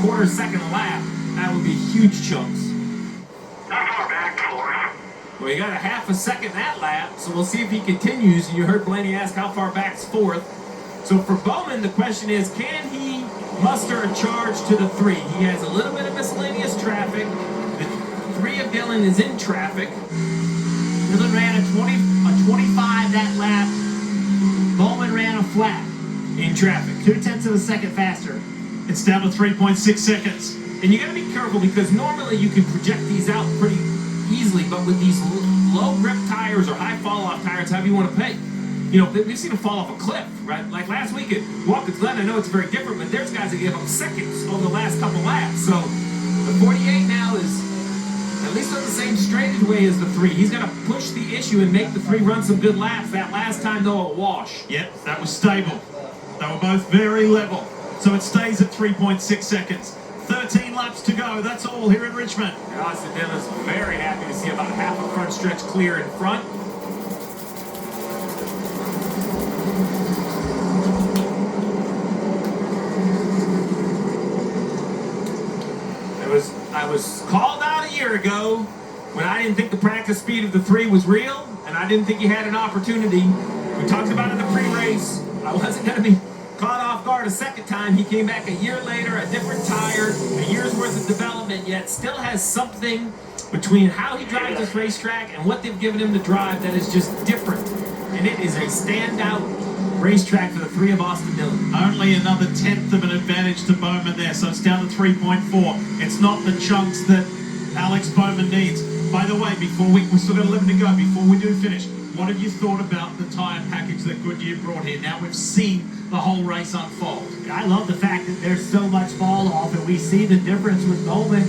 quarter-second lap, that would be huge chunks. How far back, Flores? Well, he got a half a second that lap, so we'll see if he continues. And you heard Blaney ask how far back's fourth. So for Bowman, the question is, can he muster a charge to the 3? He has a little bit of miscellaneous traffic. The 3 of Dillon is in traffic. Dillon ran a 25 that lap. Bowman ran a flat. In traffic. 0.2 of a second faster. It's down to 3.6 seconds. And you got to be careful because normally you can project these out pretty easily, but with these low grip tires or high fall off tires, however you want to pay. You know, we've seen them fall off a cliff, right? Like last week at Watkins Glen, I know it's very different, but there's guys that give up seconds over the last couple laps. So the 48 now is at least on the same straightaway as the 3. He's going to push the issue and make the 3 run some good laps. That last time, though, a wash. Yep, that was stable. They were both very level. So it stays at 3.6 seconds. 13 laps to go. That's all here in Richmond. Austin Dillon's very happy to see about half a front stretch clear in front. I was called out a year ago when I didn't think the practice speed of the 3 was real, and I didn't think he had an opportunity. We talked about it in the pre-race. I wasn't going to be caught off guard a second time. He came back a year later, a different tire, a year's worth of development, yet still has something between how he drives this racetrack and what they've given him to drive that is just different. And it is a standout racetrack for the 3 of Austin Dillon. Only another 1/10 of an advantage to Bowman there, so it's down to 3.4. It's not the chunks that Alex Bowman needs. By the way, we've still got 11 to go. Before we do finish, what have you thought about the tyre package that Goodyear brought here? Now we've seen the whole race unfold. I love the fact that there's so much fall off, and we see the difference with Bowman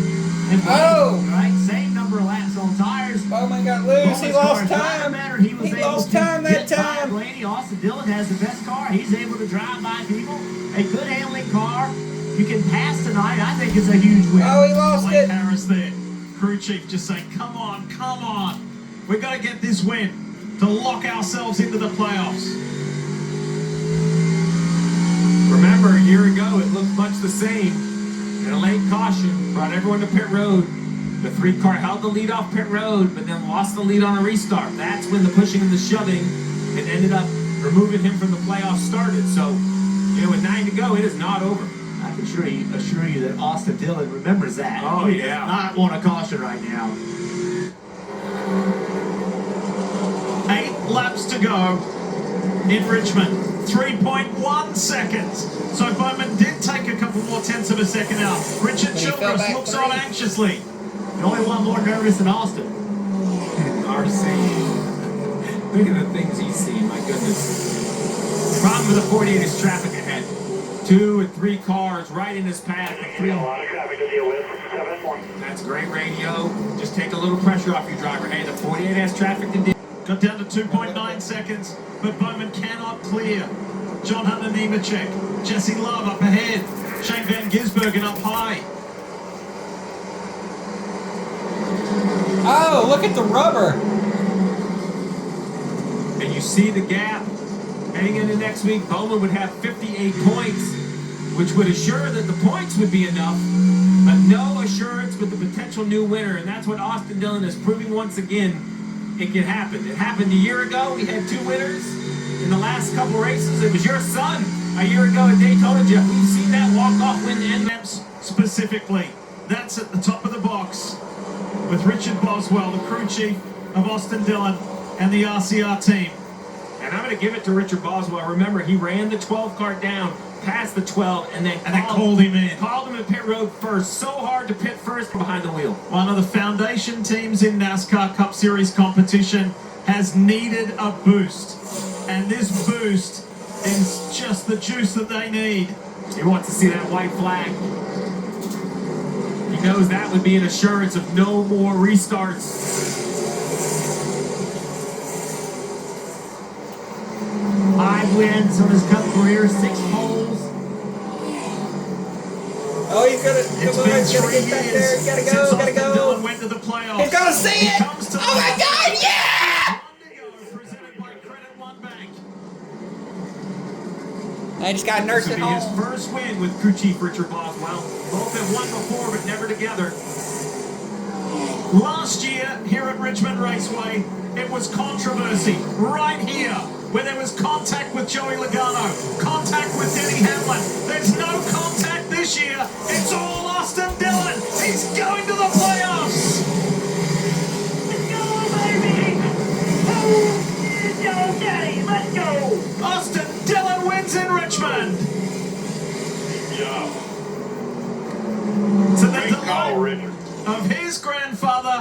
and Bowman, right? Same number of laps on tires. Bowman got loose. He lost time. He was able lost to time that get by time. Blaney. Austin Dillon has the best car. He's able to drive by people. A good handling car. You can pass tonight. I think it's a huge win. Oh, he lost Blake it. Harris there. Crew chief just saying, come on, come on. We've got to get this win to lock ourselves into the playoffs. Remember, a year ago, it looked much the same. And a late caution brought everyone to pit road. The 3 car held the lead off pit road, but then lost the lead on a restart. That's when the pushing and the shoving and ended up removing him from the playoffs started. So, you know, with 9 to go, it is not over. I can assure you that Austin Dillon remembers that. Oh, He yeah. does not want a caution right now. 8 laps to go in Richmond. 3.1 seconds. So Bowman did take a couple more 10ths of a second out. Richard He fell Childress back looks 3. on anxiously. The only one more nervous than Austin. RC. Look at the things he's seen, my goodness. The problem with the 48 is traffic ahead. 2 and 3 cars right in his path. We got a lot of traffic to deal with. 7-1. That's great radio. Just take a little pressure off your driver. Hey, the 48 has traffic to deal with. Got down to 2.9 seconds, but Bowman cannot clear. John Hunter Nemechek, Jesse Love up ahead, Shane Van Gisbergen up high. Oh, look at the rubber. And you see the gap. Heading into next week, Bowman would have 58 points, which would assure that the points would be enough, but no assurance with the potential new winner. And that's what Austin Dillon is proving once again. It can happen. It happened a year ago. We had 2 winners in the last couple races. It was your son a year ago at Daytona, Jeff. We've seen that walk-off win and Laps specifically. That's at the top of the box with Richard Boswell, the crew chief of Austin Dillon and the RCR team. And I'm going to give it to Richard Boswell. Remember, he ran the 12 car down, past the 12, and then called him in. Called him at pit road first. So hard to pit first behind the wheel. One of the foundation teams in NASCAR Cup Series competition has needed a boost. And this boost is just the juice that they need. He wants to see that white flag. He knows that would be an assurance of no more restarts. 5 wins on his Cup career, 6 poles. Oh, he's gonna. It's Come on, been he's gotta 3 get back there. years He's gotta since go. Austin Gotta Dillon go. went to the playoffs. He's gonna see He it. comes to Oh my God! Yeah! Presented by Credit One Bank. I just got nursed This at will be his home. first win with crew chief Richard Bothwell. Both have won before, but never together. Last year, here at Richmond Raceway, it was controversy right here, where there was contact with Joey Logano, contact with Denny Hamlin. There's no contact this year. It's all Austin Dillon. He's going to the playoffs. Let's go, baby! Oh, go, Daddy! Let's go! Austin